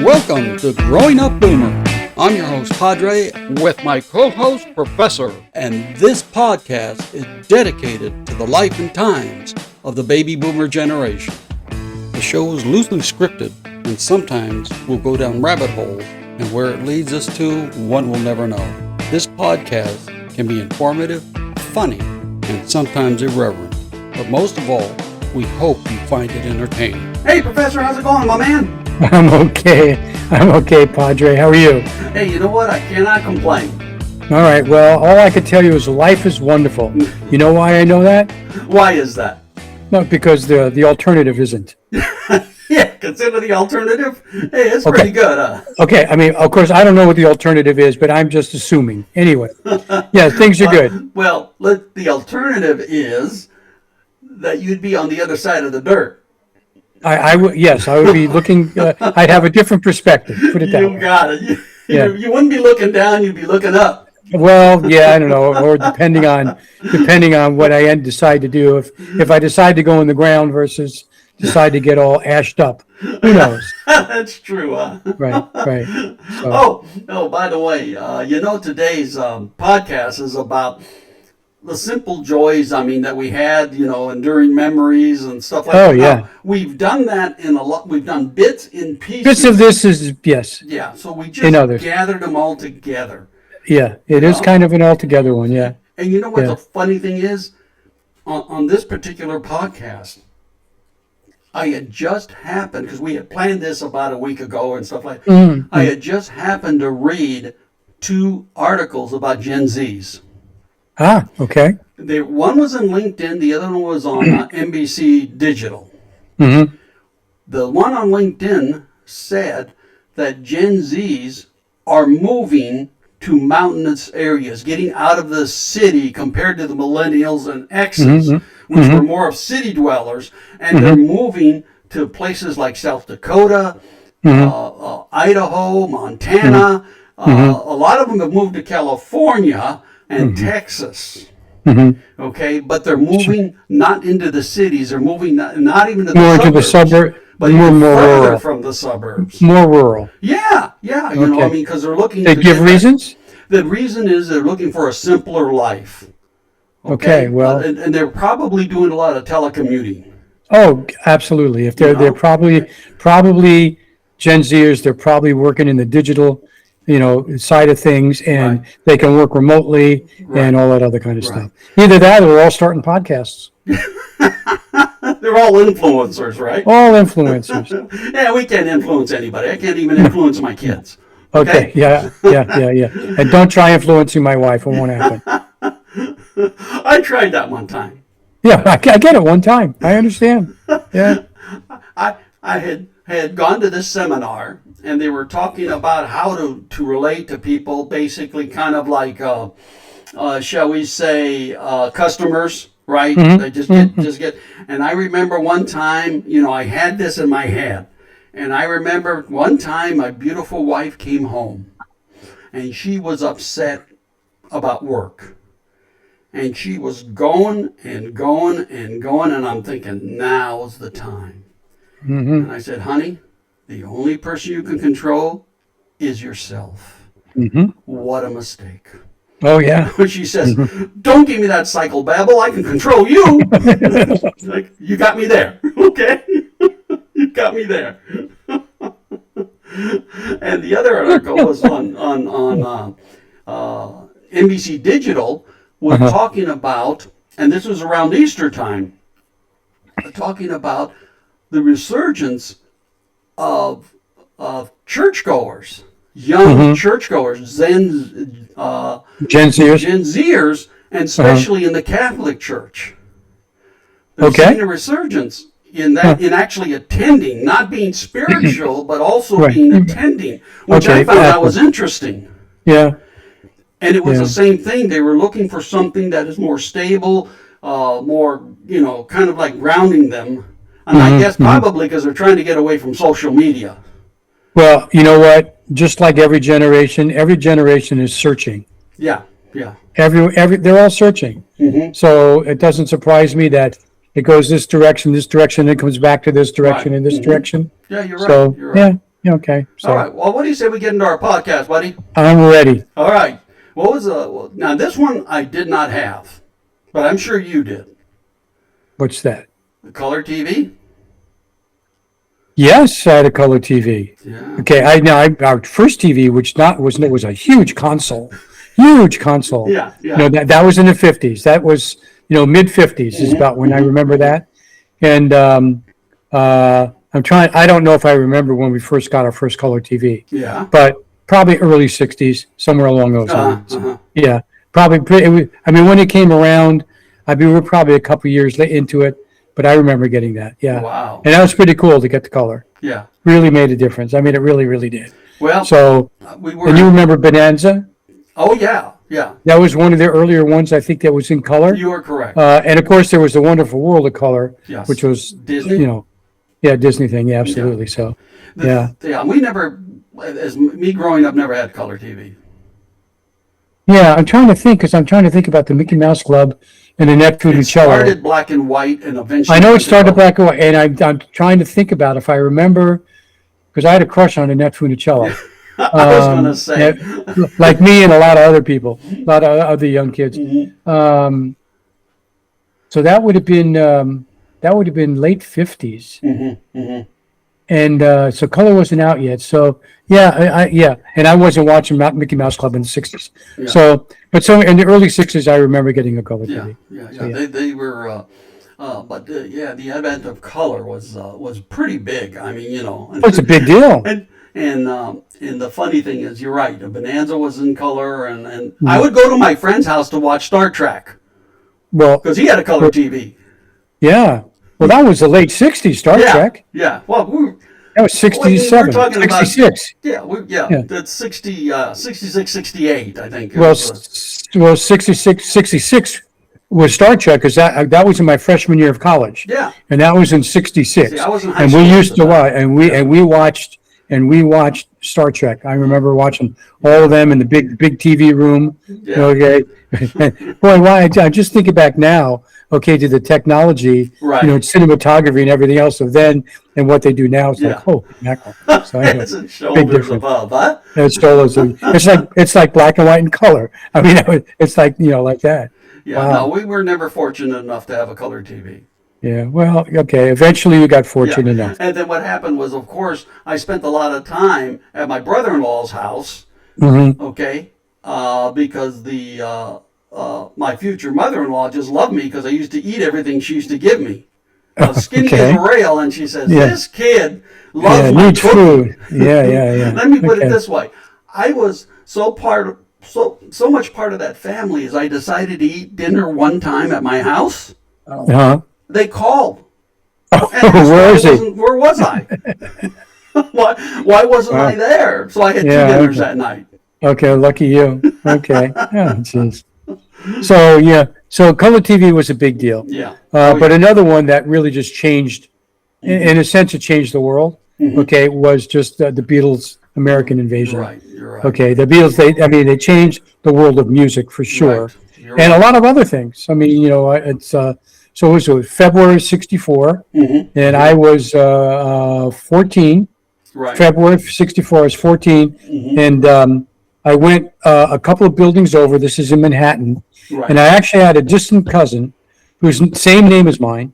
Welcome to Growing Up Boomer. I'm your host, Padre, with my co-host, Professor. And this podcast is dedicated to the life and times of the baby boomer generation. The show is loosely scripted, and sometimes we'll go down rabbit holes, and where it leads us to, one will never know. This podcast can be informative, funny, and sometimes irreverent. But most of all, we hope you find it entertaining. Hey, Professor, how's it going, my man? I'm okay, Padre. How are you? Hey, you know what? I cannot complain. All right. Well, all I can tell you is life is wonderful. You know why I know that? Why is that? No, because the alternative isn't. Yeah, consider the alternative. Hey, it's pretty good, huh? Okay. I mean, of course, I don't know what the alternative is, but I'm just assuming. Anyway, yeah, things are good. Well, the alternative is that you'd be on the other side of the dirt. I would be looking. I'd have a different perspective. Put it that way. You got it. You wouldn't be looking down. You'd be looking up. Well, yeah, I don't know, or depending on what I decide to do. If I decide to go in the ground versus decide to get all ashed up, who knows? That's true. Right. So. Oh, by the way, today's podcast is about the simple joys, that we had, enduring memories and stuff like that. Oh, yeah. We've done that in a lot. We've done bits in pieces. Bits of this is, yes. Yeah, so we just gathered them all together. Yeah, it is kind of an altogether one, yeah. And you know what the funny thing is? On this particular podcast, I had just happened, because we had planned this about a week ago and stuff like that. Mm-hmm. I had just happened to read 2 articles about Gen Zs. Ah, okay. One was on LinkedIn, the other one was on NBC Digital. Mm-hmm. The one on LinkedIn said that Gen Zs are moving to mountainous areas, getting out of the city compared to the millennials and Xs, which were more of city dwellers, and they're moving to places like South Dakota, Idaho, Montana. A lot of them have moved to California and Texas. Okay, but they're moving not into the cities. They're moving not even to the more suburbs, into the suburb, but more further rural from the suburbs. More rural. Yeah. Because they're looking. They give reasons. The reason is they're looking for a simpler life. Okay, well, and they're probably doing a lot of telecommuting. Oh, absolutely. If they're probably Gen Zers, they're probably working in the digital, side of things, and they can work remotely and all that other kind of stuff. Either that or they're all starting podcasts. They're all influencers, right? All influencers. Yeah, we can't influence anybody. I can't even influence my kids. Okay. Yeah. And don't try influencing my wife. It won't happen. I tried that one time. Yeah, I get it one time. I understand. Yeah. I had gone to this seminar, and they were talking about how to relate to people, basically kind of like, shall we say, customers, right? They just get. And I remember one time, I had this in my head, and I remember one time my beautiful wife came home, and she was upset about work. And she was going and going and going, and I'm thinking, now's the time. And I said, honey, the only person you can control is yourself. What a mistake. Oh, yeah. She says, don't give me that psychobabble. I can control you. Like, you got me there. Okay? You got me there. And the other article was on NBC Digital, was talking about, and this was around Easter time, talking about the resurgence of churchgoers, young churchgoers, Gen Zers, and especially in the Catholic Church. They've seen a resurgence in that, in actually attending, not being spiritual, but also being attending, which I found that was interesting. Yeah. And it was the same thing. They were looking for something that is more stable, more, kind of like grounding them. And I guess probably because they're trying to get away from social media. Well, you know what? Just like every generation is searching. Yeah. They're all searching. So it doesn't surprise me that it goes this direction, then comes back to this direction and this direction. Yeah, you're right. So, you're right. Yeah, okay. All So right. Well, what do you say we get into our podcast, buddy? I'm ready. All right. What was now this one I did not have, but I'm sure you did. What's that? The color TV. Yes, I had a color TV. Yeah. Okay, our first TV, which not was it was a huge console, huge console. Yeah. Yeah. That was in the 50s. That was mid 50s is about when I remember that. And I'm trying. I don't know if I remember when we first got our first color TV, Yeah. but probably early 60s, somewhere along those lines. Uh-huh. Yeah, probably. I mean, when it came around, we were probably a couple years into it, but I remember getting that. Yeah, Wow. and that was pretty cool to get the color. Yeah. Really made a difference. I mean, it really, really did. Well, So, we were. and you remember Bonanza? Oh yeah. Yeah. That was one of the earlier ones. I think that was in color. You are correct. And of course, there was the Wonderful World of Color, Yes. which was Disney. Yeah, Disney thing. Yeah, absolutely. So, yeah. Yeah. We never, as me growing up, never had color TV. Yeah, I'm trying to think about the Mickey Mouse Club and the Neptune It and Cello. started black and white, and eventually. I know it went to started color. black and white, and I'm trying to think about if I remember, because I had a crush on the Neptune and Cello. I was going to say. Like me and a lot of other people, a lot of other young kids. So that would have been late 50s. And so color wasn't out yet. So yeah, and I wasn't watching Mickey Mouse Club in the 60s. Yeah. So in the early 60s, I remember getting a color Yeah, TV. yeah. So, yeah. They were, the advent of color was pretty big. I mean, Oh, it's a big deal. and the funny thing is, you're right. A Bonanza was in color, and I would go to my friend's house to watch Star Trek Well, because he had a color TV. yeah. Well, that was the late 60s, Star Yeah, Trek. yeah. Well, That was Well, I mean, 67, we're talking about- 66. Yeah. That's 66, 68, I think. It Well, was, 66 was Star Trek because that was in my freshman year of college. yeah. And that was in 66. See, I was in high And we school used at to the time. watch, and we watched Star Trek. I remember watching all of them in the big TV room. Yeah. Okay. Boy, why I just thinking back now, okay, to the technology, Right. cinematography and everything else of then and what they do now. It's Yeah. like, oh, mackerel. So anyway, It's a big shoulders difference. above, huh? It's like black and white and color. I mean, it's like, like that. Yeah, Wow. no, we were never fortunate enough to have a color TV. Yeah. Well, okay. Eventually you got fortunate Yeah. enough. And then what happened was, of course, I spent a lot of time at my brother-in-law's house, Hmm. okay, because my future mother-in-law just loved me because I used to eat everything she used to give me. Skinny Okay. as a rail, and she says, Yeah. "This kid Yeah, loves my needs cooking." food. Yeah. Let me put it Okay. this way: I was so much part of that family as I decided to eat dinner one time at my house. Uh-huh. They called. And Where is he? Where was I? why wasn't I there? So I had Yeah, two dinners okay. that night. Okay, lucky you. Okay. Yeah, jeez. So yeah, so color TV was a big deal. Yeah. But another one that really just changed, in a sense, it changed the world. Okay, was just the Beatles' American Invasion. You're right. You're right. Okay, the Beatles. They changed the world of music for sure, Right. You're and right. a lot of other things. I mean, it's so it was February '64, and I was 14. Right. February '64, I was 14, and I went a couple of buildings over. This is in Manhattan, Right. and I actually had a distant cousin whose same name as mine,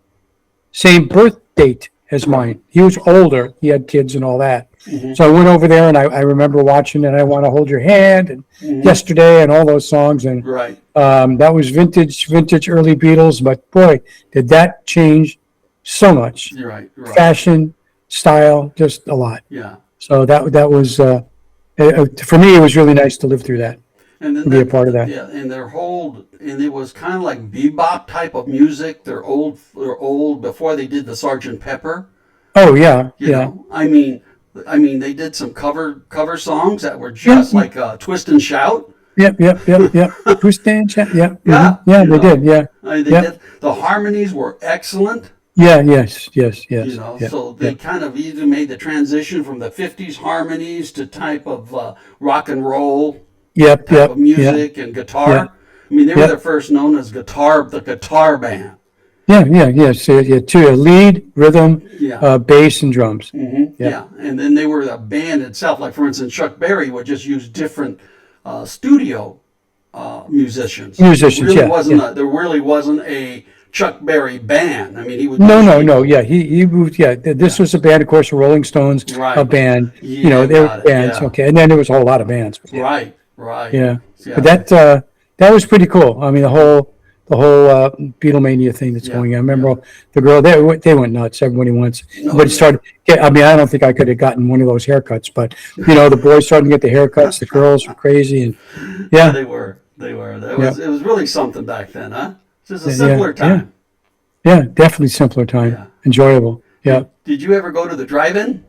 same birth date as mine. He was older. He had kids and all that. So I went over there, and I remember watching, and I Want to Hold Your Hand, and Yesterday, and all those songs, and Right. that was vintage early Beatles. But boy, did that change so much. You're right. You're right. Fashion, style, just a lot. Yeah. So that was for me. It was really nice to live through that. And then To be a part of that. Yeah, and it was kind of like bebop type of music. They're old before they did the Sergeant Pepper. Oh yeah, You yeah, know, I mean, they did some cover songs that were just like Twist and Shout. yep. Who's Dan? Yeah, Yeah, yeah. you They know. did. Yeah, They Yep. did. The harmonies were excellent. yeah. Yes. You know, Yeah, so they kind of either made the transition from the '50s harmonies to type of rock and roll Yep. type of music and guitar. Yeah. I mean, they were Yep. the first known as the guitar band. Yeah. So two, lead, rhythm, Yeah. bass, and drums. Yeah. And then they were a band itself. Like, for instance, Chuck Berry would just use different studio musicians. Musicians, There really wasn't a Chuck Berry band. I mean, he would No, use no, people. no. Yeah, he moved. Yeah, this was a band, of course, the Rolling Stones, a Right. band. Yeah, They were got it. bands. Yeah. Okay, and then there was a whole lot of bands. Right. Right. Yeah, Yeah. but that was pretty cool. I mean, the whole Beatlemania thing that's Yeah, going on. I remember the girl they went nuts. Everybody wants. But it started. I mean, I don't think I could have gotten one of those haircuts, but the boys started to get the haircuts. The girls were crazy, and Yeah, yeah, they were. They were. yeah, It was really something back then, huh? Just a yeah, simpler time. yeah. Definitely simpler time, Yeah. enjoyable. Yeah. Did you ever go to the drive-in?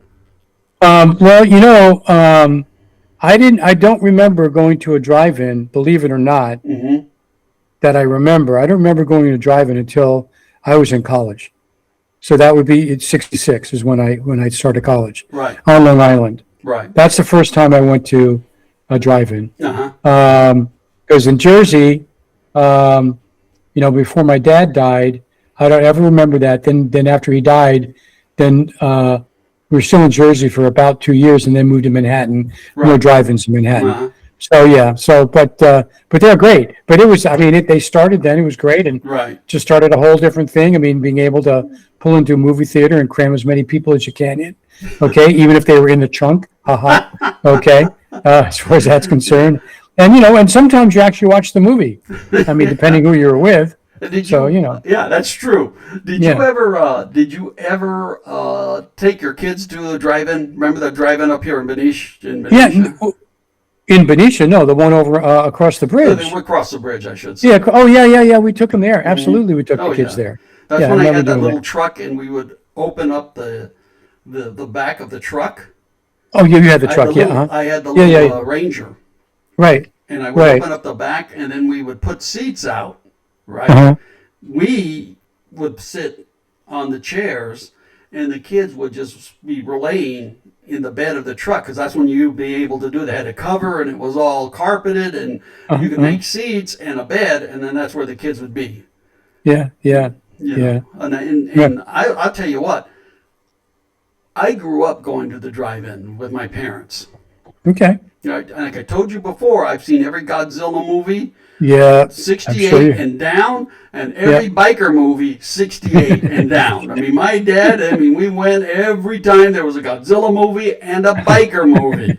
Well, I didn't. I don't remember going to a drive-in. Believe it or not, Mm-hmm. that I remember. I don't remember going to a drive-in until I was in college. So that would be at 66 is when I started college Right. on Long Island. Right. That's the first time I went to a drive-in. Uh-huh. Because in Jersey, before my dad died, I don't ever remember that. Then after he died, then we were still in Jersey for about 2 years, and then moved to Manhattan. No Right. drive-ins in Manhattan. Uh-huh. So yeah, but they're great. But it was, I mean, they started then. It was great, and Right. just started a whole different thing. I mean, being able to pull into a movie theater and cram as many people as you can in. Okay, even if they were in the trunk. Haha. Okay, as far as that's concerned, and sometimes you actually watch the movie. I mean, depending who you're with. Did So you? Yeah, that's true. Did Yeah. you ever? Did you ever take your kids to a drive-in? Remember the drive-in up here in Benicia? In Benicia, no, the one over across the So bridge. they were across the bridge, I should say. Yeah. Oh, yeah. We took them there. Absolutely, we took Oh, the kids yeah. there. That's Yeah, when I remember had that doing little truck, and we would open up the back of the truck. Oh, yeah, you had the truck. Yeah. I had the Yeah, little yeah. Ranger, Right. and I would Right. open up the back, and then we would put seats out. Right. Uh-huh. We would sit on the chairs, and the kids would just be relaying in the bed of the truck, because that's when you'd be able to do that. They had a cover, and it was all carpeted, and you could make seats and a bed, and then that's where the kids would be. Yeah. Yeah. You Yeah. know? And I'll tell you what, I grew up going to the drive-in with my parents. Okay. Like I told you before, I've seen every Godzilla movie, Yeah. 68 sure you- and down, and every biker movie, 68 and down. I mean, my dad, we went every time there was a Godzilla movie and a biker movie.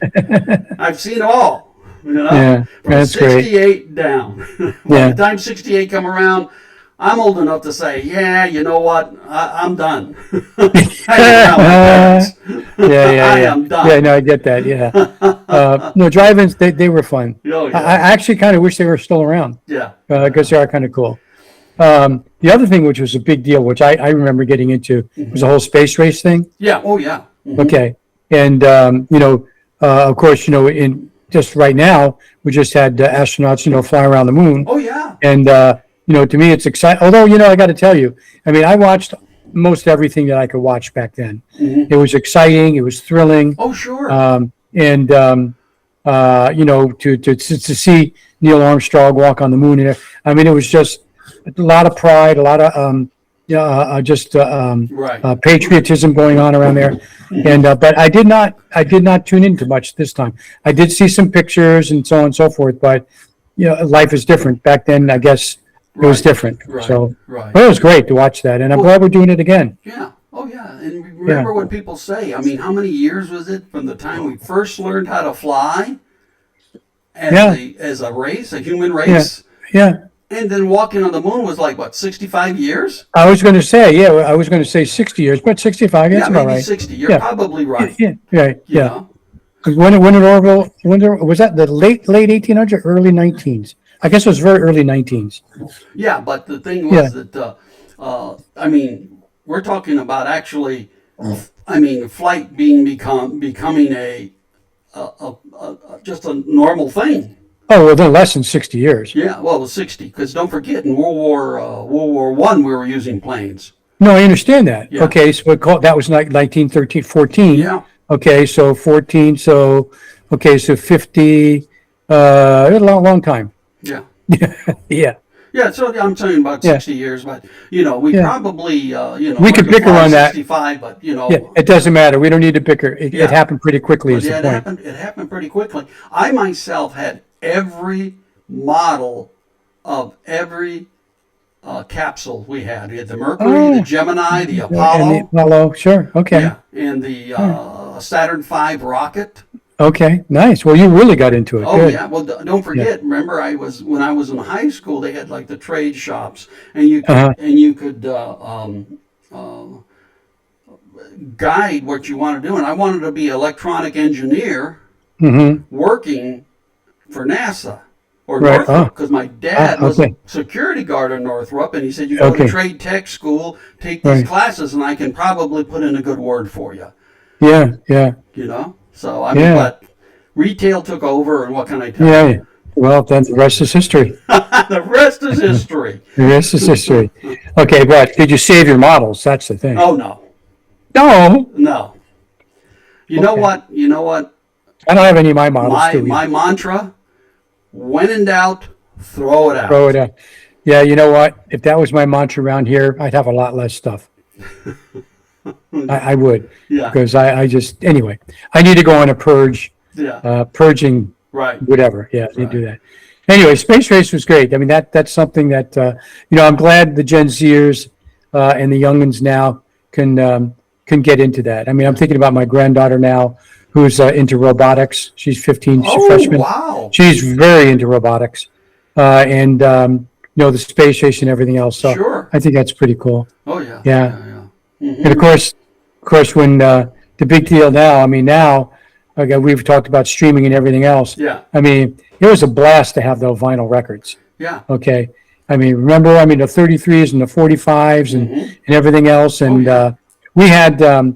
I've seen all, Yeah, from that's great. 68 down. By the time 68 come around, I'm old enough to say, yeah, you know what, I'm done. Hanging around my parents. Yeah. I am done. Yeah, no, I get that. Yeah. No, drive-ins, they were fun. Oh, yeah. I actually kind of wish they were still around Yeah. because they are kind of cool. The other thing, which was a big deal, which I remember getting into, was the whole space race thing. Yeah. Oh, yeah. Mhm. Okay. And, of course, in just right now, we just had astronauts, fly around the moon. Oh, yeah. And, to me, it's exciting. Although, I got to tell you, I watched most everything that I could watch back then. Mhm. It was exciting. It was thrilling. Oh, sure. To see Neil Armstrong walk on the moon. And it was just a lot of pride, a lot of Right. patriotism going on around there. And but I did not tune into much this time. I did see some pictures and so on and so forth. But life is different back then. I guess it was Right. different. Right. So, Right. but it was great to watch that, and I'm glad we're doing it again. Yeah. Oh, yeah. And remember what people say. How many years was it from the time we first learned how to fly as a race, a human race? Yeah. And then walking on the moon was like, what, 65 years? I was going to say 60 years, but 65, that's Yeah, about maybe right. 60. You're Yeah. probably right. Yeah, right, You yeah. know? 'Cause when was that the late 1800s, early 19s? I guess it was very early 19s. Yeah, but the thing was that, we're talking about actually, flight becoming just a normal thing. Oh, well, then less than 60 years. Yeah, well, it was 60, because don't forget, in World War I, we were using planes. No, I understand that. Yeah. Okay, so that was like 1913, 14. Yeah. Okay, so 14, so 50, a long time. Yeah. Yeah. Yeah, so I'm talking about Yeah. 60 years, but we Yeah. probably We could bicker on that. 65, but Yeah, it doesn't matter. We don't need to bicker. It Yeah. happened pretty quickly but is the yeah, it point. happened. It happened pretty quickly. I myself had every model of every capsule we had. We had the Mercury, the Oh, Gemini, the and the Apollo, Apollo, sure. Okay. yeah, and the Saturn V rocket. Okay. Nice. Well, you really got into it. Oh Good. yeah. Well, don't Yeah. forget. Remember, when I was in high school, they had like the trade shops, and Uh-huh. you could guide what you want to do. And I wanted to be electronic engineer Mm-hmm. working for NASA or Right. Oh, Northrop because my dad was okay. a security guard in Northrop, and he said you go to Okay. trade tech school, take these Right. classes, and I can probably put in a good word for you. Yeah. Yeah. So I mean, Yeah. but retail took over, and what can I tell Yeah. you? Yeah. Well, then the rest is history. The rest is history. The rest is history. Okay, but did you save your models? That's the thing. Oh no, No. no. You know Okay. what? You know what? I don't have any of my models, My do we? my mantra: when in doubt, throw it out. Throw it out. Yeah, you know what? If that was my mantra around here, I'd have a lot less stuff. I would. Yeah, Because I just, anyway, I need to go on a purge, yeah, purging right. whatever. Yeah, I need to do Right. that. Anyway, Space Race was great. I mean, that's something that, I'm glad the Gen Zers and the youngins now can get into that. I mean, I'm thinking about my granddaughter now who's into robotics. She's 15, she's a Oh freshman. wow! She's very into robotics and, the space station and everything else. So Sure. I think that's pretty cool. Oh yeah. Yeah. Yeah. And of course, when the big deal now, I mean, now, okay, we've talked about streaming and everything else. Yeah. I mean, it was a blast to have those vinyl records. Yeah. Okay. I mean, remember, I mean, the 33s and the 45s and everything else. And yeah. we had a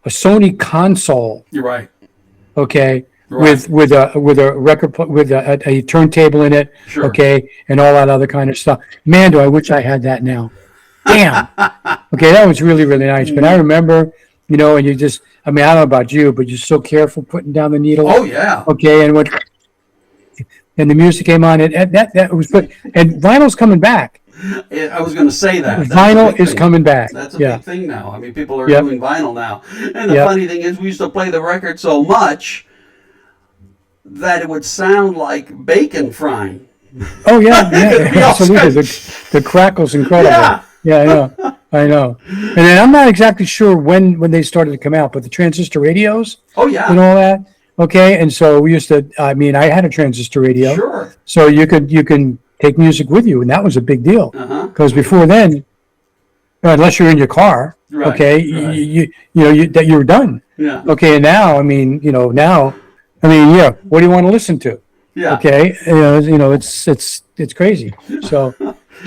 Sony console. You're right. Okay. Right. With a record with a turntable in it, Sure. okay, and all that other kind of stuff. Man, do I wish I had that now. Damn. Okay, that was really, really nice. But I remember, and you just, I mean, I don't know about you, but you're so careful putting down the needle. Oh yeah. Okay, and the music came on, and that was good. And vinyl's coming back. I was going to say that. That's a Vinyl big is thing. coming back. That's a Yeah. big thing now. I mean, people are Yep. doing vinyl now. And the Yep. funny thing is, we used to play the record so much that it would sound like bacon frying. Oh yeah, It'd be yeah, all absolutely. such- The crackle's incredible. Yeah. Yeah, I know. And then I'm not exactly sure when they started to come out, but the transistor radios Oh yeah. and all that. Okay, and so we used to. I mean, I had a transistor radio, Sure. so you can take music with you, and that was a big deal. Uh-huh. Because before then, unless you're in your car, Right, okay, right. that you were done. Yeah. Okay, and now, I mean, yeah. What do you want to listen to? Yeah. Okay, it's crazy. So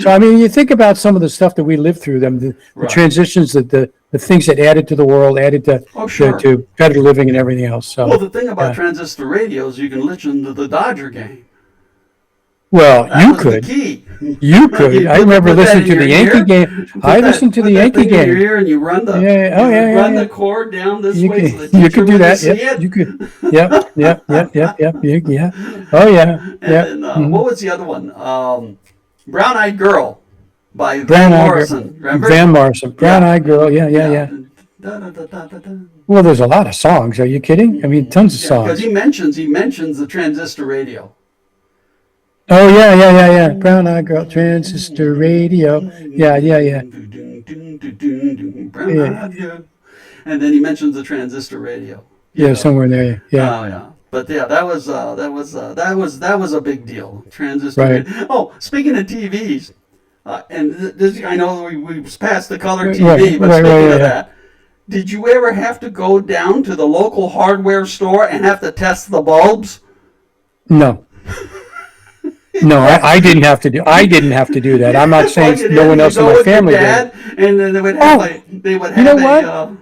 I mean, you think about some of the stuff that we lived through, the Right. transitions, the things that added to the world, added to Oh, sure. to better living and everything else. So Well, the thing about yeah. transistor radios, you can listen to the Dodger game. Well, That you was could. The key. You could. You I remember put that listening in to your the Yankee ear, game. put I that- listened to put the that Yankee thing in your game. ear and you run the Yeah, oh, yeah, run yeah. the cord down this You way so could, the you teacher could do wouldn't that. see Yep, it. you could. Yep. Yeah. Oh yeah. And Yeah. then what was the other one? Brown Eyed Girl by Brown Van Eyed Morrison. Remember? Van Morrison, Brown Eyed Girl. Yeah. Da, da, da, da, da, da. Well, there's a lot of songs. Are you kidding? I mean, tons of Because songs. he mentions the transistor radio. Oh yeah. Brown Eyed Girl, transistor radio. Yeah. Brown Eyed Girl. And then he mentions the transistor radio. Yeah, somewhere there. Yeah. Oh yeah. But yeah, that was a big deal. Transistor. Right. Radio. Oh, speaking of TVs, and this I know we passed the color TV, Right, but right, speaking right, of yeah. that, did you ever have to go down to the local hardware store and have to test the bulbs? No. No, I didn't have to do. I didn't have to do that. I'm not saying Plug it no in, one you else in go my with your family did. dad, and then they would have You know what? a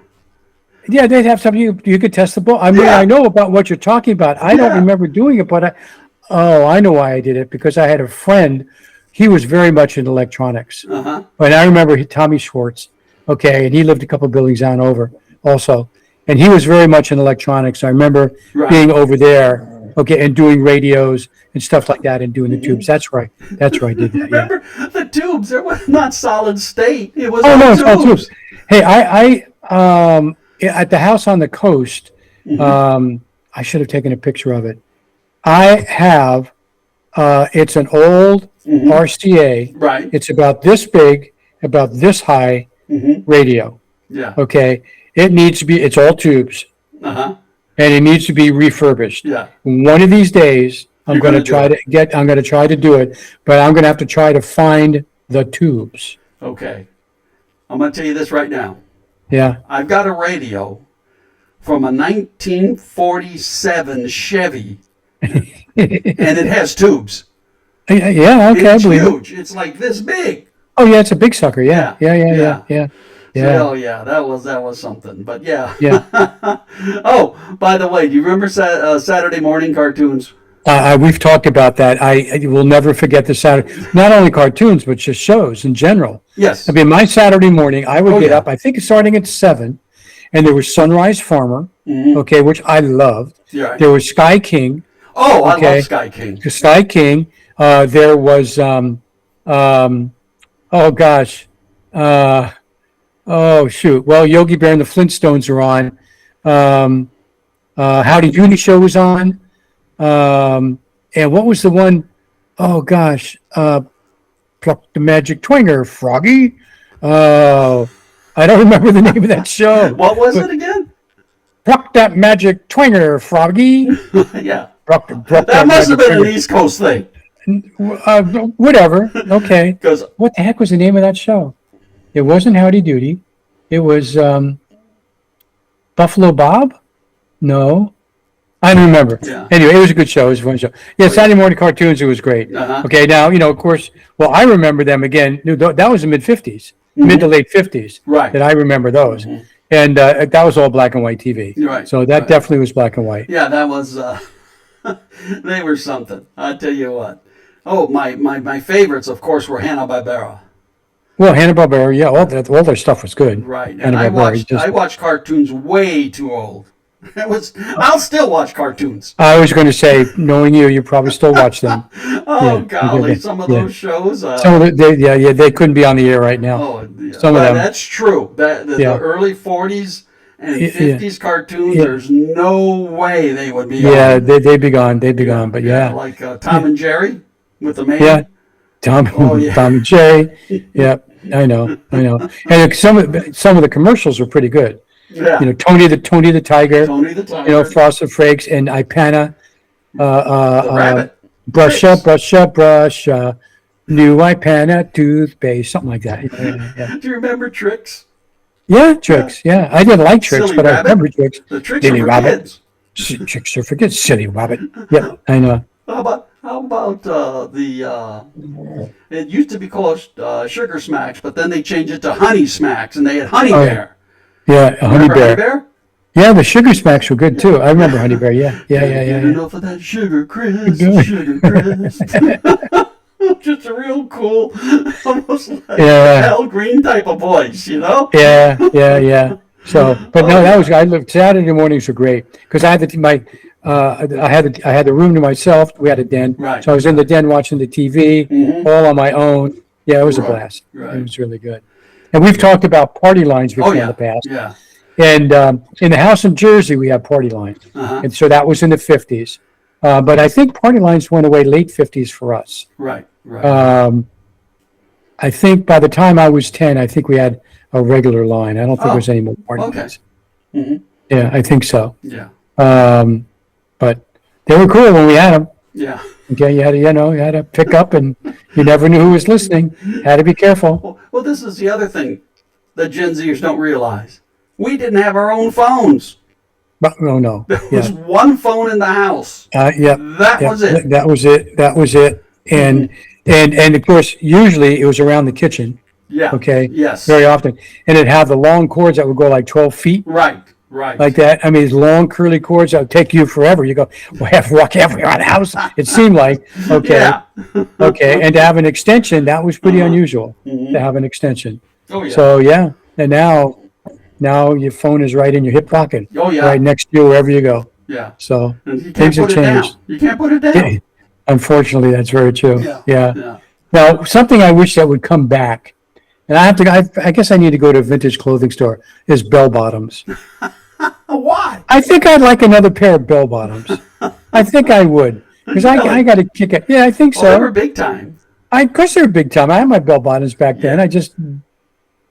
Yeah, they'd have something you could test the bulb. I mean, Yeah. I know about what you're talking about. I don't Yeah. remember doing it, but I know why I did it because I had a friend. He was very much in electronics, uh-huh. and I remember Tommy Schwartz. Okay, and he lived a couple buildings down over also, and he was very much in electronics. I remember Right. being over there Okay, and doing radios and stuff like that, and doing the tubes. That's right. That's right. I did that. Yeah. Remember the tubes? They were not solid state. It was Oh no, all it's all tubes. tubes. Hey, at the house on the coast, I should have taken a picture of it. I have, it's an old RCA. Right. It's about this big, about this high radio. Yeah. Okay. It needs to be, it's all tubes, Uh-huh. and it needs to be refurbished. Yeah. One of these days, I'm You're going to gonna do I'm going to try to do it, but I'm going to have to try to find the tubes. Okay. I'm going to tell you this right now. Yeah. I've got a radio from a 1947 Chevy, and it has tubes. Yeah. Okay. I It's believe it. huge. It's like this big. Oh yeah. It's a big sucker. Yeah. Yeah. Yeah. Yeah. Yeah. Yeah. Yeah. So, oh Yeah. yeah, that was something. But yeah. Yeah. Oh, by the way, do you remember Saturday morning cartoons? We've talked about that. I will never forget the Saturday, not only cartoons, but just shows in general. Yes. I mean, my Saturday morning, I would Oh, get yeah. up, I think starting at 7, and there was Sunrise Farmer, okay, which I loved. You're right. There was Sky King, Oh, I okay. love Sky King. Sky King. There was, oh gosh, oh shoot. Well, Yogi Bear and the Flintstones are on. Howdy Doody Show was on. And what was the one? Oh gosh, Pluck the Magic Twinger, Froggy. Oh, I don't remember the name of that show. What was it again? Pluck that magic twinger, Froggy. Yeah. Pluck That must have magic been an twinger. East Coast thing. Whatever. Okay. Because What the heck was the name of that show? It wasn't Howdy Doody. It was Buffalo Bob. No. I don't remember. Yeah. Anyway, it was a good show. It was a fun show. Yeah, Saturday morning cartoons. It was great. Uh-huh. Okay, now of course. Well, I remember them again. That was the mid '50s, mid to late '50s. Right. That I remember those, and that was all black and white TV. Right, So that right. definitely was black and white. yeah, that was they were something. I tell you what. Oh, my favorites, of course, were Hanna-Barbera. Well, Hanna-Barbera, yeah, all their stuff was good. Right. And Hanna-Barbera. I watched cartoons way too old. I'll still watch cartoons. I was going to say, knowing you probably still watch them. Oh, Yeah, golly, yeah, some of yeah. those shows. Some of they couldn't be on the air right now. Oh, yeah. Some of Well, them. that's true. Yeah. The early 40s and Yeah, 50s cartoons, yeah. there's no way they would be Yeah, on. they'd be gone. They'd be gone. But yeah, Like Tom and Jerry with the man. yeah. Tom, Oh, yeah. Tom and Jerry. Yeah, I know. And some of the commercials were pretty good. Yeah. Tony the Tiger. Tony the Tiger. Frosted Flakes and Ipana. the rabbit. Brush up, brush up, brush. New Ipana toothpaste, something like that. Yeah. Do you remember Tricks? Yeah, Tricks. Yeah, I didn't like Tricks, Silly but I Rabbit? remember Tricks. The Tricks Silly are for Rabbit. kids. Tricks are for kids. Silly Rabbit. Yeah, I know. How about it used to be called Sugar Smacks, but then they changed it to Honey Smacks, and they had Honey Oh, Bear. Yeah, Honey Remember Bear. Honey Bear? Yeah, the Sugar Smacks were good too. I remember Honey Bear. Yeah. Enough of that sugar, Chris. Good. Sugar, Chris. Just a real cool, almost like Yeah. Al Green type of voice, you know? Yeah. So, but no, that was Saturday mornings were great because I had I had the room to myself. We had a den, Right. so I was in the den watching the TV all on my own. Yeah, it was a Right, blast. right. It was really good. And we've talked about party lines before Oh, yeah. in the past. Yeah. And in the house in Jersey, we have party lines, Uh-huh. and so that was in the '50s. But I think party lines went away late '50s for us. Right. I think by the time I was 10, I think we had a regular line. I don't think there was any more party Okay. lines. Mhm. Yeah, I think so. Yeah. But they were cool when we had them. Yeah. Okay, you had to pick up, and you never knew who was listening. Had to be careful. Well, this is the other thing that Gen Zers don't realize. We didn't have our own phones. But no. There Yeah, was one phone in the house. yeah. That Yeah, was it. That was it. That was it. And of course, usually it was around the kitchen. Yeah. Okay. Yes. Very often, and it'd have the long cords that would go like 12 feet, Right. like that. I mean, these long curly cords that would take you forever. You go, well, I have to walk halfway around the house. It seemed like okay, Yeah. okay, and to have an extension that was pretty unusual to have an extension. Oh, yeah. So and now your phone is right in your hip pocket, Oh, yeah. right next to you wherever you go. Yeah. So And you can't things have put it down. changed. You can't put it down. Unfortunately, that's very true. Yeah. Yeah. Yeah. Now, something I wish that would come back, and I guess I need to go to a vintage clothing store, is bell bottoms. Why? I think I'd like another pair of bell bottoms. I think I would. Because I Really? got to kick it. Yeah, I think Well, they were so. big time. Of course, they were big time. I had my bell bottoms back then. Yeah. I just,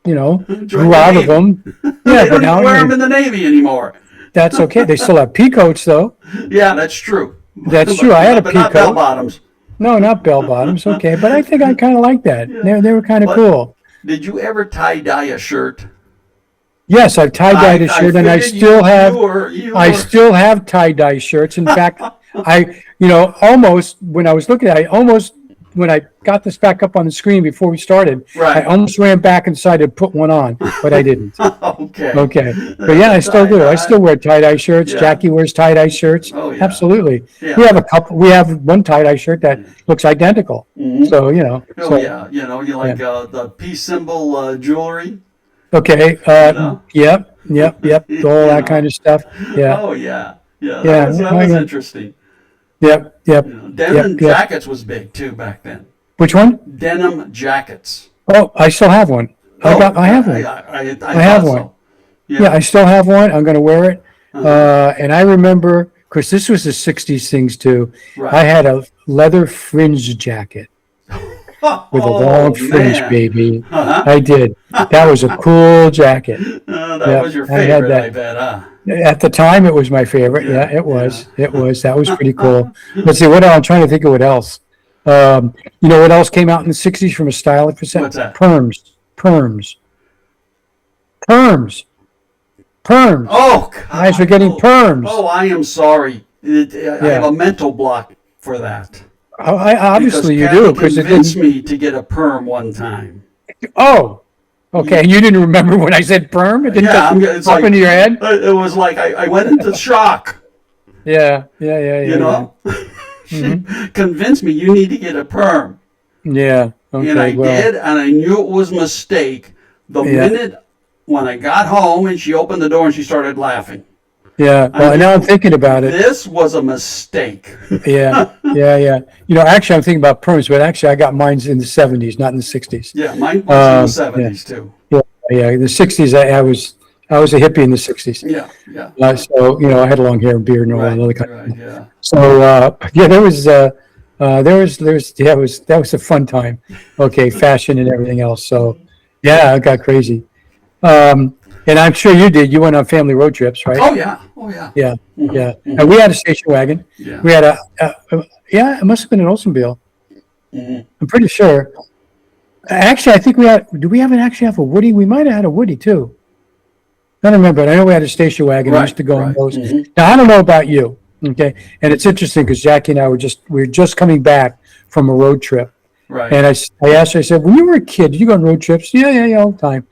Joined grew the out of Navy. them. They Yeah, but don't even wear them now in the Navy anymore. that's okay. They still have pea coats, though. Yeah, that's true. That's true. I had a But pea not bell coat. bottoms. No, not bell bottoms. Okay, but I think I kind of like that. Yeah. They were kind of But cool. did you ever tie dye a shirt? Yes, I've tie dyed a shirt, and I figured still have. you I were- still have tie dye shirts. In fact, almost when I was looking at it, when I got this back up on the screen before we started, Right. I almost ran back inside to put one on, but I didn't. Okay. Okay. But yeah, I still do. I still wear tie dye shirts. Yeah. Jackie wears tie dye shirts. Oh, yeah. Absolutely. Yeah. We have one tie dye shirt that looks identical. Mhm. So, Oh so, yeah, you like the peace symbol jewelry. okay. know? Yep. All You that know. kind of stuff. Yeah. Oh yeah, yeah. Yeah, That oh, was yeah. interesting. Yep. Denim Yep. jackets was big too back then. Which one? Denim jackets. Oh, I still have one. I have one. I have thought one. so. Yeah, I still have one. I'm going to wear it. Uh-huh. And I remember, of course, this was the 60s things too. Right. I had a leather fringe jacket with a long fringe, man. baby. Uh-huh. I did. That was a cool jacket. That Yeah, was your I had favorite, that. I bet, huh? At the time, it was my favorite. Yeah, Yeah, it was. It was. That was pretty cool. Let's see. I'm trying to think of what else. You know what else came out in the 60s from a styling perspective? What's that? Perms. Oh, God. Guys were getting perms. Oh, I am sorry. I have Yeah. a mental block for that. Obviously you Kathy do, because it convinced didn't. me to get a perm one time. Oh, okay. And you didn't remember when I said perm? It didn't It's pop like, into your head? It was like I went into shock. Yeah. You know, she convinced me you need to get a perm, Yeah. Okay. and I well, did, and I knew it was a mistake the Yeah. minute when I got home and she opened the door and she started laughing. Yeah. Well, now I'm thinking about it. This was a mistake. Yeah. Actually, I'm thinking about perms, but actually, I got mine in the 70s, not in the 60s. Yeah, mine was in the 70s too. Yeah. In the 60s, I was a hippie in the 60s. Yeah. So I had long hair and beard and all that other kind of. Right, yeah. So there was that was a fun time. Okay, fashion and everything else. So yeah, it got crazy. And I'm sure you did. You went on family road trips, right? Oh yeah. Yeah, Mhm, yeah. mhm. And we had a station wagon. Yeah. We had it must have been an Oldsmobile. Mhm. I'm pretty sure. Actually, I think we had. Do we actually have a Woody? We might have had a Woody too. I don't remember, but I know we had a station wagon. We used to go on those. Mhm. Now I don't know about you, okay? And it's interesting because Jackie and I we were just coming back from a road trip, Right. and I asked her. I said, "When you were a kid, did you go on road trips?" Yeah, all the time.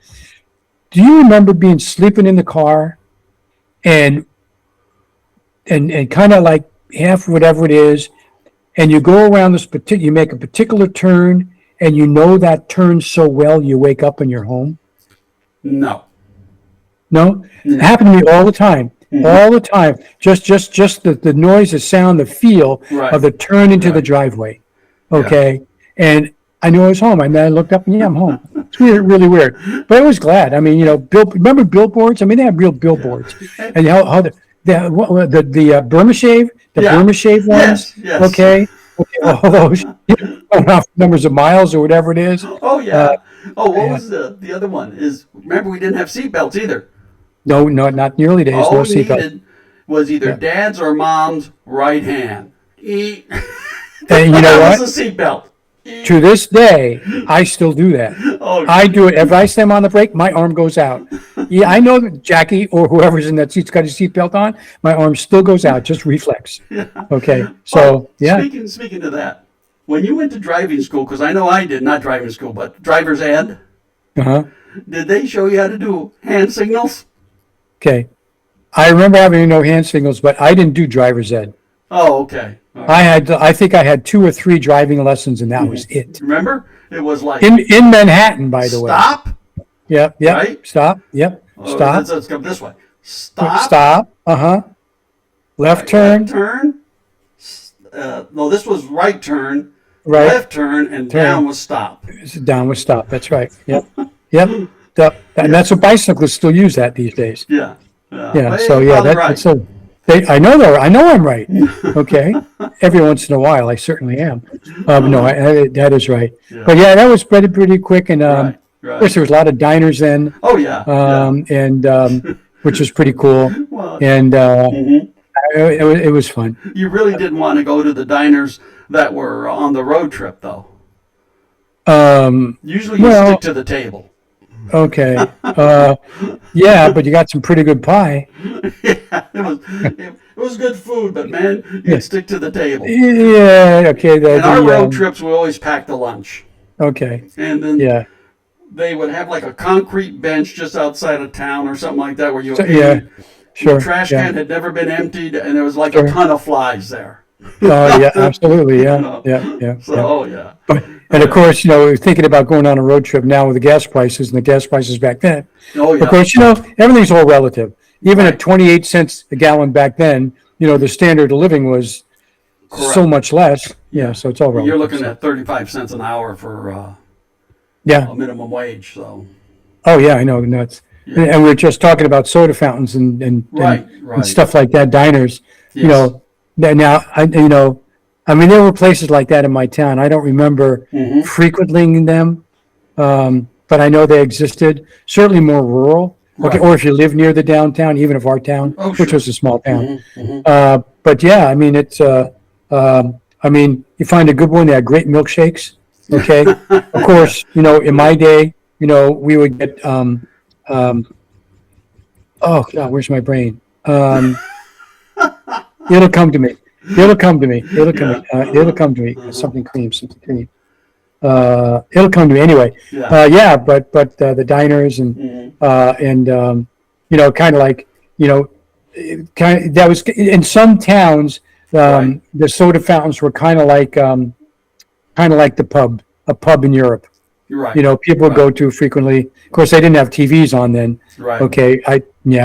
Do you remember sleeping in the car, and kind of like half whatever it is, and you go around you make a particular turn, and you know that turn so well, you wake up and you're home? No. No, it happened to me all the time. All the time. Just the noise, the sound, the feel Right. of the turn into the Right. driveway. Okay. And I knew I was home. I looked up and I'm home. It's weird, really weird. But I was glad. Remember billboards? They had real billboards. And how the Burma Shave, Burma Shave ones. Yes. Okay. All those numbers of miles or whatever it is. Oh yeah. What yeah. was the other one? Remember we didn't have seatbelts either. No, not in the early days. All No we seatbelt. needed was either dad's or mom's right hand. And you know That what? was a seatbelt. To this day, I still do that. Oh, I do it. If I slam on the brake, my arm goes out. Yeah, I know that Jackie or whoever's in that seat's got his seatbelt on. My arm still goes out, just reflex. Okay, so yeah. Speaking of that, when you went to driving school, because I know I did, not driving school, but driver's ed, Uh-huh. did they show you how to do hand signals? Okay. I remember having no hand signals, but I didn't do driver's ed. Oh, okay. All right. I think I had 2 or 3 driving lessons, and that was it. Remember? It was like In Manhattan, by the way. stop. Yep. Right? Stop. Yep. Oh, Stop. let's go this way. Stop. Stop. Uh-huh. left turn, left turn. No, this was right turn, right, left turn, and turn. down was stop. Down with stop. That's right. Yep. Yep. And that's what bicyclists still use that these days. Yeah. Yeah. But So you're yeah, probably that's right. a. I know I'm right. Okay. Every once in a while, I certainly am. No, that is right. Yeah. But yeah, that was pretty quick, and Right. of course there was a lot of diners then, Oh yeah. and which was pretty cool, Well, and mhm. it was fun. You really didn't want to go to the diners that were on the road trip, though. Usually, you Well, stick to the table. okay. Yeah, but you got some pretty good pie. Yeah, it was good food, but man, Yeah. you'd stick to the table. Yeah. Okay. And our road trips, we always packed a lunch, Okay. and then Yeah. they would have like a concrete bench just outside of town or something like that where you So, ate. yeah. The Sure. trash Yeah. can had never been emptied, and there was like Sure. a ton of flies there. Oh, yeah. Absolutely. You Yeah. know? Yeah. So, Yeah. oh yeah. And of course, thinking about going on a road trip now with the gas prices and the gas prices back then. Oh Of yeah. course, everything's all relative. Even Right. at 28 cents a gallon back then, the standard of living was so Correct. much less. Yeah. So it's all relative. You're looking So, at 35 cents an hour for yeah. a minimum wage. So Oh, yeah. I know. Nuts. yeah. And we were just talking about soda fountains and Right. and Right. stuff like that, diners. Yes. Now I mean, there were places like that in my town. I don't remember Mm-hmm. frequenting them, but I know they existed. Certainly more rural. Okay, Right. or if you live near the downtown, even of our town, Oh, which sure. was a small town. Mm-hmm. But yeah, I mean, you find a good one. They had great milkshakes. Okay, of course, in my day, we would get. Oh God, where's my brain? It'll come to me. It'll come to me. It'll come to me. It'll come to me. Something cream. Something cream. It'll come to me anyway. Yeah. Yeah, but the diners and Mm-hmm. kind of like that was in some towns. Right. The soda fountains were kind of like a pub in Europe. You're right. People would go to frequently. Of course, they didn't have TVs on then. Right. Okay, I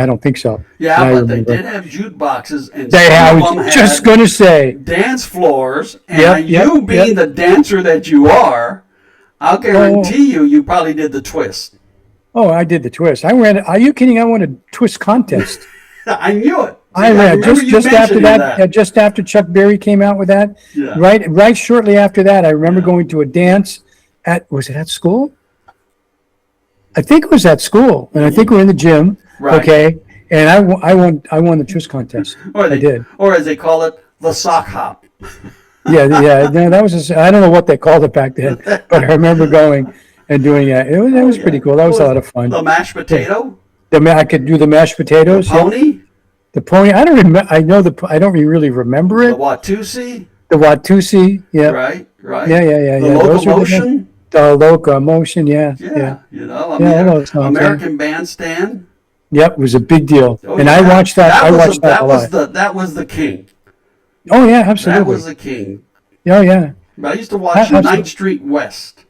don't think so. Yeah, I but they remember. did have jukeboxes, and I some of them was had just going to say. dance floors. And Yep, you yep, being yep. the dancer that you are, I'll guarantee you probably did the twist. Oh, I did the twist. I ran. Are you kidding? I won a twist contest. I knew it. I See, ran remember you just after mentioning that. Just after Chuck Berry came out with that. Yeah. Right shortly after that, I remember Yeah. going to a dance was it at school? I think it was at school, and I think we were in the gym. Right. Okay, and I won the twist contest. Or I did. Or as they call it, the sock hop. Yeah. No, that was. I don't know what they called it back then, but I remember going and doing that. It was pretty cool. That was a lot of fun. The mashed potato, I could do the mashed potatoes. Yep. pony, The pony. I don't remember. I know I don't really remember the it. Watusi, The Watusi. Yeah. right? Yeah. The Those were locomotion. the locomotion. Yeah. Yeah. I Yeah, mean, those songs, American Bandstand. Yep. It was a big deal, Oh, and yeah. I watched that. I was watched that a lot. that was the king. Oh yeah, That absolutely. was the king. Oh yeah. I used to watch Absolutely. 9th Street West.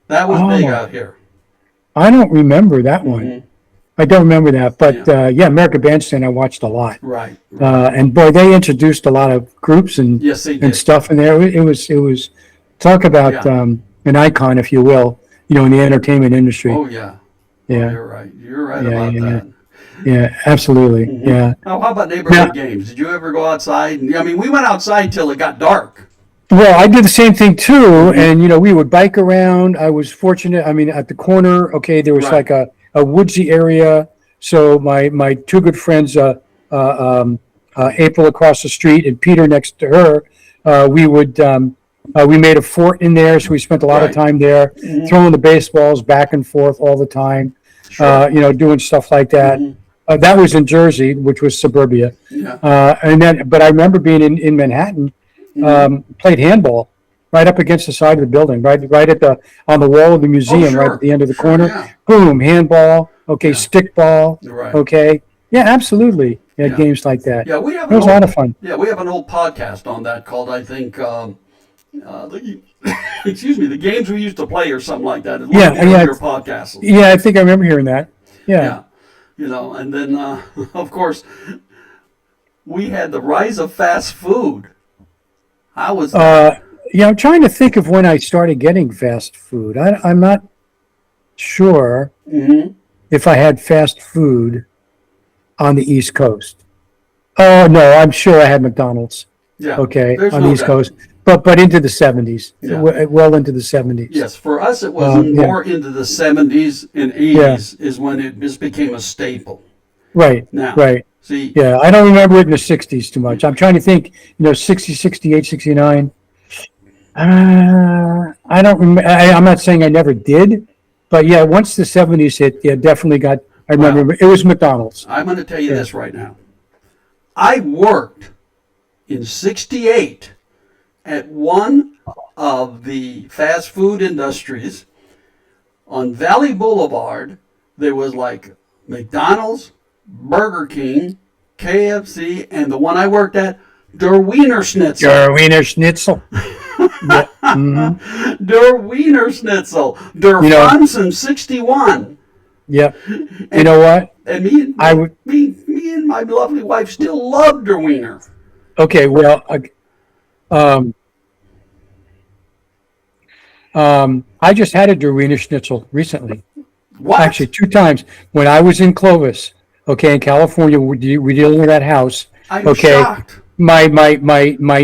That was big out here. I don't remember that one. Mhm. I don't remember that, but American Bandstand I watched a lot. Right. And boy, they introduced a lot of groups and Yes, they and did. stuff in there. It was talk about Yeah. an icon, if you will, in the entertainment industry. Oh yeah. Oh, Yeah, you're right. You're right Yeah, about yeah, that. yeah, absolutely. Mhm. Yeah. Now, how about neighborhood games? Did you ever go outside? I mean, we went outside till it got dark. Well, I did the same thing too, and we would bike around. I was fortunate. I mean, at the corner, okay, there was Right. like a woodsy area. So my two good friends, April across the street and Peter next to her, we made a fort in there, so we spent a lot of Right. time there, Mhm. throwing the baseballs back and forth all the time. Sure. Doing stuff like that. Mhm. That was in Jersey, which was suburbia. Yeah. But I remember being in Manhattan, Mhm. played handball right up against the side of the building, right on the wall of the museum, right sure. at the end of the Sure, corner. yeah. Boom, handball. Okay, Yeah. stickball. Right. Okay, yeah, absolutely. Yeah, Yeah. games like that. Yeah, we have It was a lot of fun. we have an old podcast on that called, I think, excuse me, the games we used to play or something like that. It's one of the Yeah. earlier podcasts. Yeah, I think I remember hearing that. Yeah. Yeah. And then, of course, we had the rise of fast food. How was that? Yeah, I'm trying to think of when I started getting fast food. I'm not sure Hmm. if I had fast food on the East Coast. Oh no, I'm sure I had McDonald's. Yeah, Okay, there's on the no East doubt. Coast, but into the '70s, Yeah. well into the '70s. Yes, for us it was Yeah, more into the 70s and yeah, 80s is when it just became a staple. right, Now, right. see, Yeah, I don't remember it in the '60s too much. I'm trying to think. 60, 68, 69. I don't remember. I'm not saying I never did, but yeah, once the '70s hit, yeah, definitely got. I well, remember it was McDonald's. I'm going to tell you Yeah. this right now. I worked in 68 at one of the fast food industries on Valley Boulevard. There was like McDonald's, Burger King, KFC, and the one I worked at, Der Wiener Schnitzel. Your Wiener Schnitzel. Yeah. Hmm. Der Wiener Schnitzel. Der You know, Franzen 61. yep. You And, know what? and me, I would. me and my lovely wife still love Der Wiener. Okay, well, um, I just had a Der Wiener Schnitzel recently. What? Actually, two times when I was in Clovis. Okay, in California, we dealing with that house. I'm Okay, shocked. my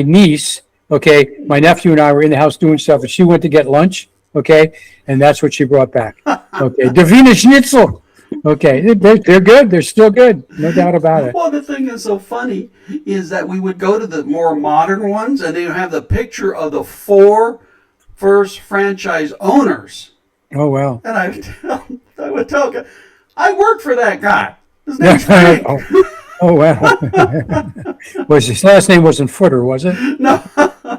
niece. Okay, my nephew and I were in the house doing stuff, and she went to get lunch. Okay, and that's what she brought back. Okay, Der Wiener Schnitzel. Okay, they're good. They're still good, no doubt about it. Well, the thing that's so funny is that we would go to the more modern ones, and they would have the picture of the four first franchise owners. Oh well. And I would tell, I worked for that guy. His name's Frank. Oh well. Was his last name wasn't Footer, was it? No.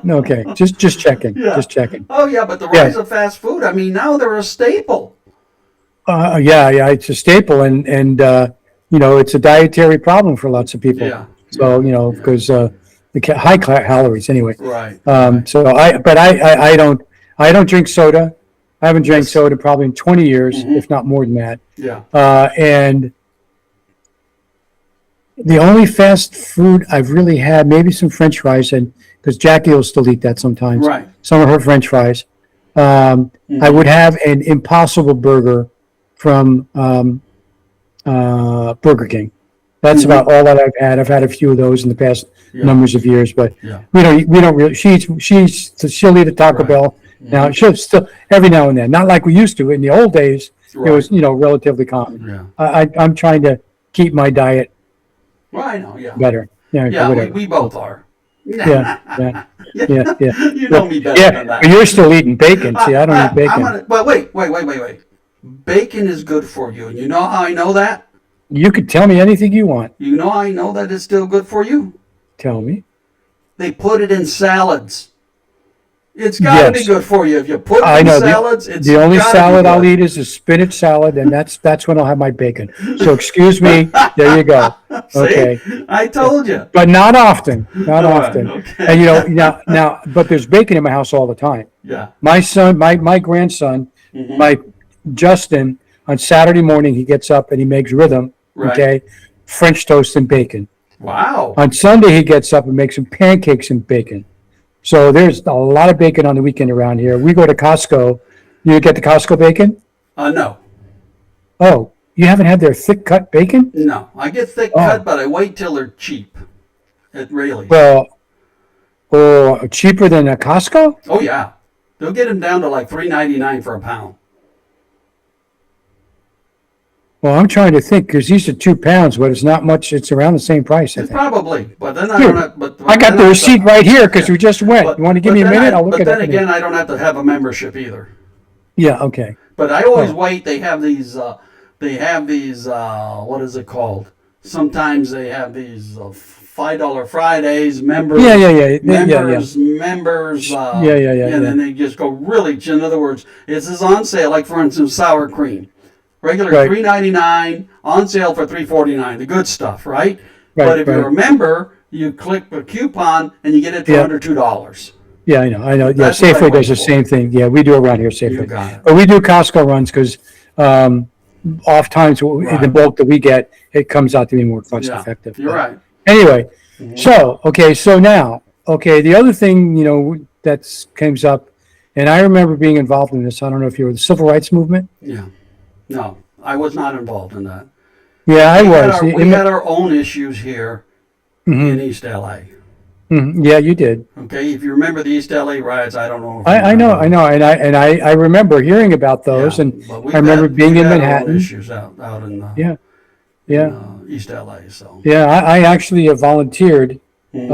No, okay, just checking. Yeah. Just checking. Oh yeah, but the Yeah. rise of fast food. I mean, now they're a staple. Yeah, it's a staple, and it's a dietary problem for lots of people. Yeah. So because high calories anyway. Right. So I don't drink soda. I haven't drank soda probably in 20 years, if not more than that. Yeah. And the only fast food I've really had, maybe some French fries, and because Jackie will still eat that sometimes. Right. Some of her French fries. I would have an Impossible Burger from Burger King. That's about all that I've had. I've had a few of those in the past numbers of years, but Yeah. we don't really. She'll eat a Taco Bell now. She'll still every now and then, not like we used to in the old days. Right. It was relatively common. Yeah. I'm trying to keep my diet Well, I know. Yeah. better. Yeah, Yeah. whatever. We both are. Yeah. You know me better Yeah, than that. but you're still eating bacon. See, I don't eat bacon. But wait. Bacon is good for you. And you know how I know that? You could tell me anything you want. You know how I know that it's still good for you? Tell me. They put it in salads. It's got to be Yes. good for you. If you put I it in know salads, it's the only gotta be salad I'll good. eat is a spinach salad, and that's when I'll have my bacon. So excuse me. There you go. Okay, See? I told you. but not often. Not All right, often. okay. And now, but there's bacon in my house all the time. Yeah. My son, my grandson, my Justin, on Saturday morning he gets up and he makes rhythm. Right. Okay, French toast and bacon. Wow. On Sunday he gets up and makes some pancakes and bacon. So there's a lot of bacon on the weekend around here. We go to Costco. You get the Costco bacon? No. Oh, you haven't had their thick cut bacon? No. I get thick cut, but I wait till they're cheap. It really. Well, or cheaper than a Costco? Oh yeah. They'll get them down to like $3.99 for a pound. Well, I'm trying to think because these are 2 pounds, but it's not much. It's around the same price, I It's think. probably, but then I Here, don't have. But I got then the I- receipt right here because we just went. You want to give me a then minute? I'll But look at then it. again, I don't have to have a membership either. Yeah, okay. But I always Oh. wait. They have these. What is it called? Sometimes they have these $5 Fridays. Members. Yeah. Members. Yeah. And then they just go really. In other words, this is on sale. Like for instance, sour cream, regular Right. $3.99, on sale for $3.49. The good stuff, right? Right, But if right. you're a member, you click the coupon and you get it for Yeah. under $2. Yeah, I know. Yeah, That's what I Safeway wait does the for. same thing. Yeah, we do around here, You Safeway. got it. But we do Costco runs because oft times in the Right. bulk that we get, it comes out to be more cost effective. You're right. Anyway, Mhm. so now, the other thing, that comes up, and I remember being involved in this. I don't know if you were the civil rights movement. Yeah. No, I was not involved in that. Yeah, I was. We had our own issues here in Mhm, East LA. mhm. Yeah, you did. Okay, if you remember the East LA riots, I don't know if you I know, remember I those. know, and I remember hearing about those, Yeah, and but I remember being we've in had our own Manhattan. issues out Yeah, in yeah, East LA. So. yeah. I actually volunteered, Hmm.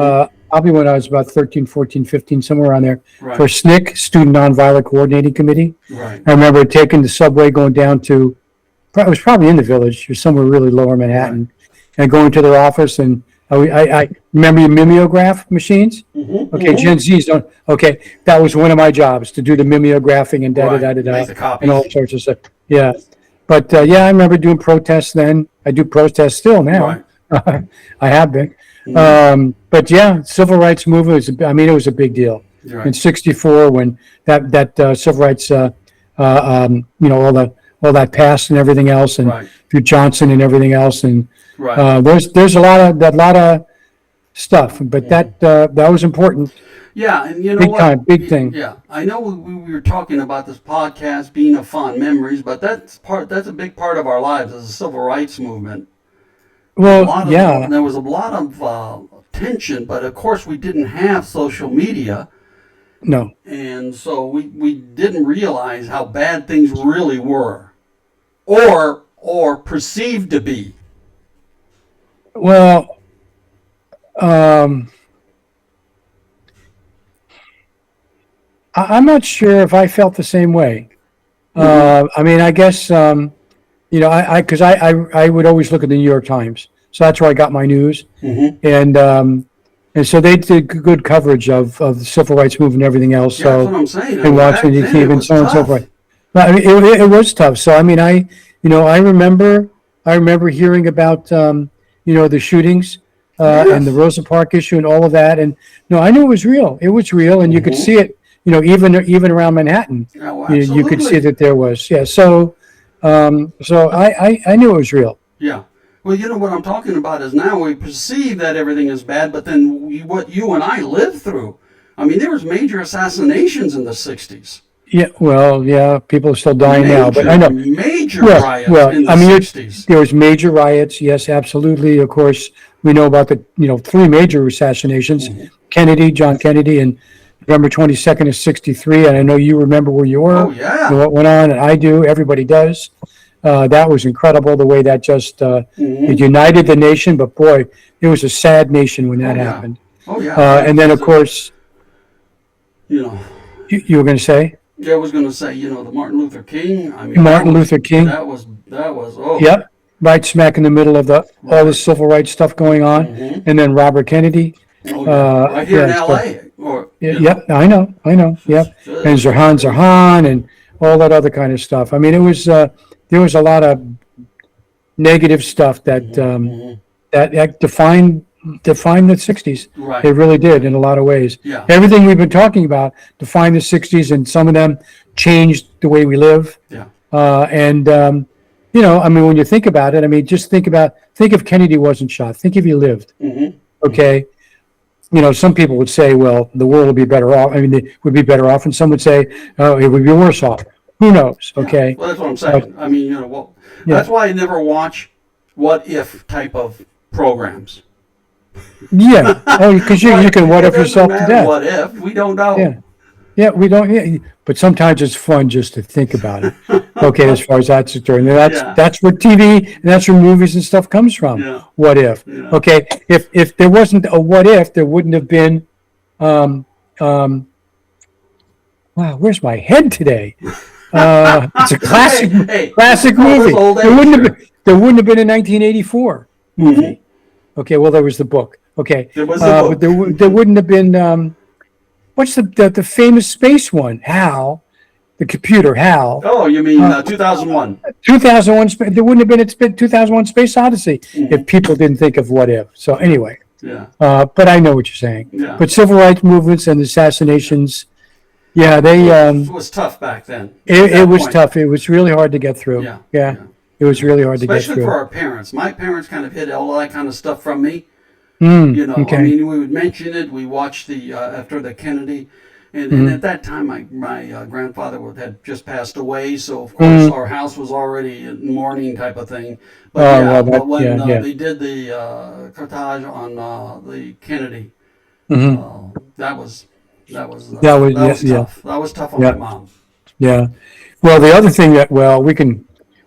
probably when I was about 13, 14, 15, somewhere around there, for Right. SNCC, Student Nonviolent Coordinating Committee. Right. I remember taking the subway going down to, it was probably in the Village or somewhere really lower Right. Manhattan, and going to their office. And I remember your mimeograph machines. Hmm. Okay, Hmm. Gen Z's don't. Okay, that was one of my jobs, to do the mimeographing and da da Right. da da Make da the and all copies. sorts of stuff. Yeah, but yeah, I remember doing protests then. I do protests still now. Right. I have been. Hmm. But yeah, civil rights movement was. I mean, it was a big deal in Right. '64 when that civil rights, all that passed and everything else, and Right. through Johnson and everything else, and Right. there's a lot of stuff, but Hmm. that was important, Yeah, and you know big what? time, big thing. Yeah, I know we were talking about this podcast being of fond memories, but that's a big part of our lives as a civil rights movement. Well, yeah, There was a lot of tension, but of course we didn't have social media, no, and so we didn't realize how bad things really were, or perceived to be. well, um, I'm not sure if I felt the same way. Hmm. I mean, I guess, because I would always look at the New York Times, so that's where I got my news, Hmm. and so they did good coverage of the civil rights movement and everything else. Yeah, that's what So, I'm saying. I in mean, back Washington then D.C. it and was so on and so forth. tough. But I mean, it was tough. So I mean, I remember hearing about the shootings, and the Yes. Rosa Parks issue and all of that, and no, I knew it was real. It was real, and you could Hmm. see it. Even around Manhattan, Oh, you could see absolutely. that there was, yeah. So I knew it was real. Yeah. Well, you know what I'm talking about is now we perceive that everything is bad, but then what you and I lived through. I mean, there was major assassinations in the 60s. Yeah, well, yeah, people are still dying now, but I Major, know. major Well, riots well, in the I mean, 60s. there was major riots. Yes, absolutely. Of course, we know about the three major assassinations: Hmm. Kennedy, John Kennedy, and November 22nd of '63. And I know you remember where you Oh, were and yeah. what went on, and I do. Everybody does. That was incredible. The way that just it Hmm. united the nation. But boy, it was a sad nation when that Oh, yeah. happened. Oh, yeah. And then, of course, You know, you were going to say yeah, I was going to say, the Martin Luther King. I mean, Martin Luther King. oh, Yep, right smack in the middle of all the right. civil rights stuff going on, Hmm. and then Robert Kennedy. Oh, yeah. Right here in Yeah, so LA. Or, yep, I know, yep, and Zirhan and all that other kind of stuff. I mean, it was there was a lot of negative stuff that Hmm. Hmm. that defined the '60s. Right. It really did in a lot of ways. Yeah. Everything we've been talking about defined the '60s, and some of them changed the way we live. Yeah. And I mean, when you think about it, I mean, just think if Kennedy wasn't shot. Think if he lived. Hmm. Hmm. Okay, some people would say, well, the world would be better off. I mean, it would be better off, and some would say, oh, it would be worse off. Who knows? Yeah. Okay, Well, that's what I'm but saying. I mean, well, yeah, that's why I never watch what if type of programs. yeah. Oh, because you can what It if doesn't yourself to matter death. what if. We don't Yeah, know. yeah. We don't. Yeah, but sometimes it's fun just to think about it. Okay, as far as that's concerned, and Yeah. that's where TV and that's where movies and stuff comes from. Yeah. What if? Yeah. Okay, if there wasn't a what if, there wouldn't have been. Um, um, wow, where's my head today? It's a classic Hey, this classic is all this movie. old There age wouldn't have here. been there wouldn't have been a 1984 Hmm. movie. Okay, well there was the book. Okay, There was the but book. there wouldn't have been. What's the famous space one? HAL, the computer HAL. Oh, you mean 2001? 2001. There wouldn't have been it's been 2001 Space Odyssey Hmm. if people didn't think of what if. So anyway, Yeah. but I know what you're saying. Yeah. But civil rights movements and assassinations, yeah, It was tough back then. At it that was point. tough. It was really hard to get through. Yeah. Yeah, Yeah. it was really hard to get Especially for through. our parents. My parents kind of hid all that kind of stuff from me. You know, I Okay. mean, we would mention it. We watched the after the Kennedy, and at that time, my grandfather had just passed away, so of course our house was already in mourning type of thing. But Oh, yeah, well, but when yeah. they did the cortege on the Kennedy, Hmm. that was That was, that yeah, was yeah, tough. That was tough on my yeah, mom. yeah. Well, the other thing that, well,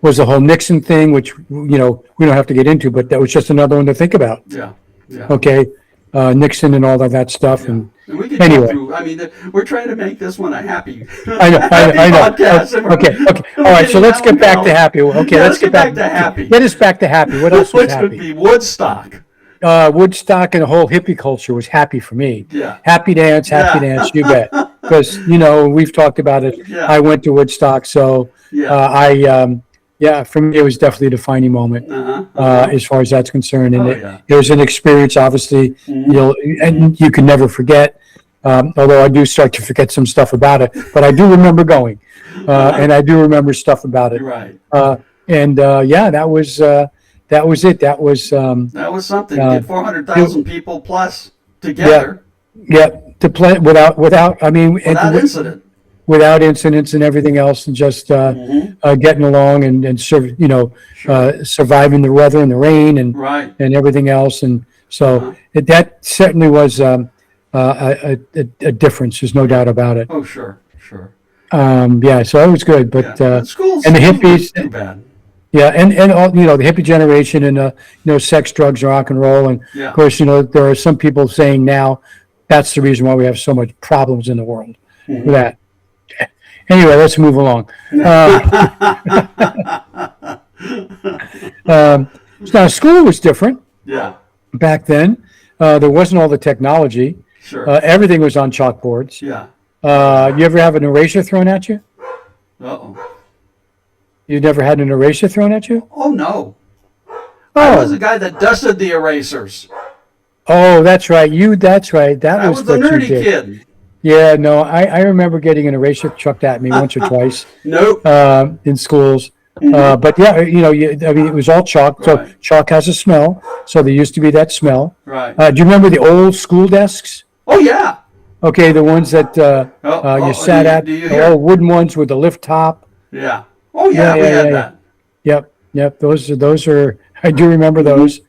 was the whole Nixon thing, which, we don't have to get into, but that was just another one to think about. Yeah, yeah. Okay. Nixon and all of that stuff. Yeah, And and we could go anyway, through. I mean, we're trying to make this one a happy, I know, I know, happy I know. podcast. And Okay, okay. we're All right. So getting let's that get one back to going. happy. Okay. Yeah, Let's let's get back to happy, get us back to happy. What else was which would happy? be Woodstock. Woodstock and the whole hippie culture was happy for me. Yeah, Happy dance, you bet. Because, we've talked about it. yeah, I went to Woodstock. So, yeah. yeah, for me, it was definitely a defining moment. As far as that's concerned. And Oh it, yeah. it was an experience, obviously, Mhm. and you can never forget. Although I do start to forget some stuff about it, but I do remember going, and I do remember stuff about it. You're right. Yeah, that was it. That was, That was something. uh, Get 400,000 people plus yeah, together yeah, to play without, I mean, without incident. without incidents and everything else, and just getting along and Sure. surviving the weather and the rain and Right. everything else. And so Uh-huh. that certainly was a difference. There's no doubt about it. Oh, sure, sure. Yeah, so it was good. Yeah. But And schools, and the schools weren't hippies, too bad. yeah, and all, the hippie generation and sex, drugs, and rock and roll. And Yeah. of course, there are some people saying now that's the reason why we have so much problems in the world with that. Anyway, let's move along. Now, school was different Yeah. back then. There wasn't all the technology. Sure. Everything was on chalkboards. Yeah. You ever have an eraser thrown at you? Uh-oh. You never had an eraser thrown at you? Oh, no. I was the Oh, guy that dusted the erasers. oh, that's right. That's right. That I was was the what you nerdy did. kid. Yeah, no, I remember getting an eraser chucked at me once or twice Nope. in schools. But yeah, I mean, it was all chalk. So Right. chalk has a smell. So there used to be that smell. Right. Do you remember the old school desks? Oh, yeah. Okay, the ones that you sat at, do you the hear? old wooden ones with the lift top. Yeah. Oh, yeah, we had that. Yep, yep. Those are. I do remember those.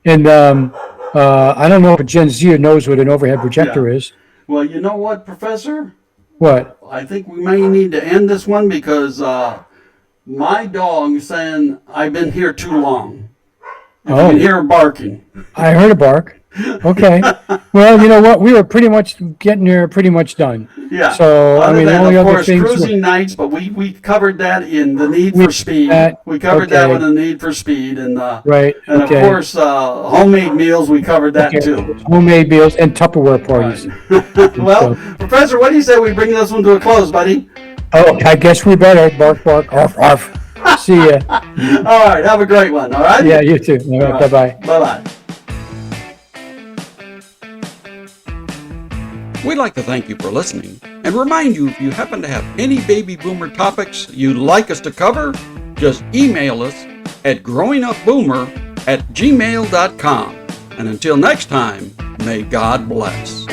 And I don't know if a Gen Zer knows what an overhead projector is. Well, you know what, Professor? What? I think we may need to end this one because my dog is saying I've been here too long. And you Oh. can hear him barking. I heard a bark. Okay. Well, you know what? We were pretty much getting there, pretty much done. Yeah. So, I Other mean, the than, only of other course, things cruising nights, but we covered that in the Need We for Speed. that- We covered that okay. with the Need for Speed, and Right. and Okay. of course, homemade meals. We covered that Okay. too. Homemade meals and Tupperware parties. Well, Professor, what do you say we bring this one to a close, buddy? Oh, I guess we better. Bark, bark, arf, arf. See ya. All right. Have a great one. All right. Yeah, you too. All right, bye-bye. Bye-bye. We'd like to thank you for listening and remind you if you happen to have any baby boomer topics you'd like us to cover, just email us at growingupboomer@gmail.com. And until next time, may God bless.